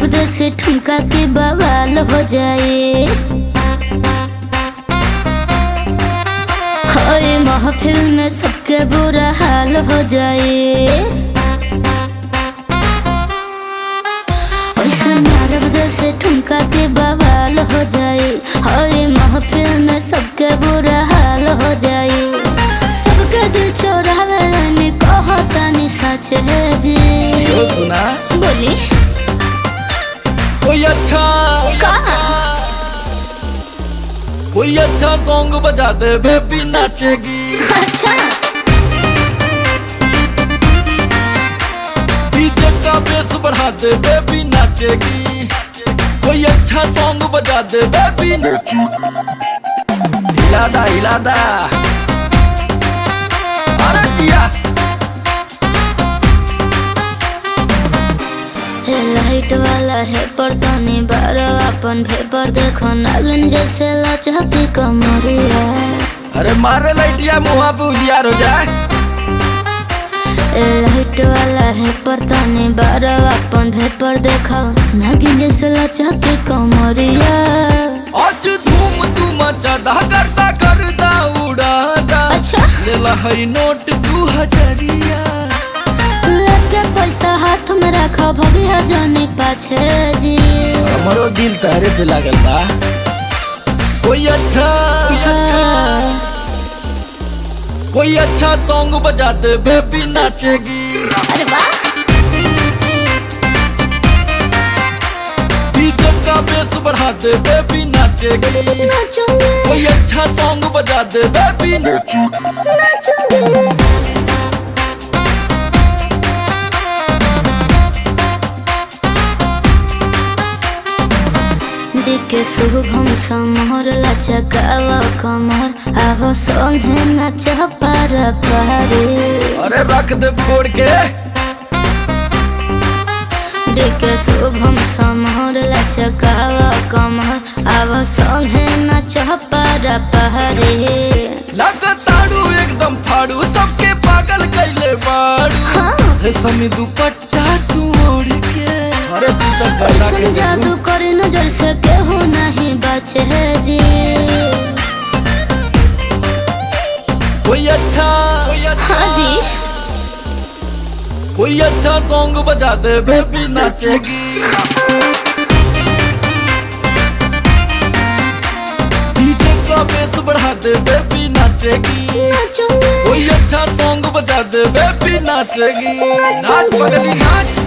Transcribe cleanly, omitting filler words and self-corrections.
मारब से ठुमका के बवाल हो जाए। हाय महफिल में सबके बुरा हाल हो जाए। ऐसे मारब से ठुमका के बवाल हो जाए। हाय महफिल में सबके बुरा हाल हो जाए। सबके दिल चोरावे कहतानी सच है जी। सुना बोली कोई अच्छा कोई अच्छा सॉन्ग बजा दे बेबी नाचेगी। अच्छा डीजे का बेस बढ़ा दे बेबी नाचेगी। कोई अच्छा सॉन्ग बजा दे बेबी हिलादा हिलादा अरे जिया। लाइट वाला है पर्दानी बारो अपन भेपर देखो नागिन जैसे लचकी कमरिया। अरे मारे लाइटिया मुँह पे उजियार हो जाए। लाइट वाला है पर्दानी बारो अपन भेपर देखो नागिन जैसे लचकी कमरिया। आज धूम तू मचादा करता करता उड़ादा। अच्छा लेला है नोट 2000 लगे पैसा हाथ में रखो भगिया जाने पाछे जी। हमारो दिल तारे पे लागल बा। कोई अच्छा सॉन्ग बजा दे बेबी नाचेगी। अरे वाह डीजे का बेस बढ़ा दे बेबी नाचेगी। कोई अच्छा सॉन्ग बजा दे बेबी नाचूंगी। के शुभम समर लचकावा कमर आवो संगे नाच पार पारे। अरे रख दे फोड़ के देखे शुभम समर लचकावा कमर आवो संगे नाच पार पारे। लगताड़ू एकदम फाड़ू सबके पागल कैले बाड़ू। हाँ रेशमी दुपट्टा तू ओढ़ के। अरे तू तो गला के जादू करे नजर से केहू नहीं बचे जी। कोई अच्छा हाँ जी कोई अच्छा सॉन्ग बजा दे बेबी नाचेगी। डीजे का बेस बढ़ा दे बेबी नाचेगी। कोई अच्छा सॉन्ग बजा दे बेबी नाचेगी। नाच पगली नाच।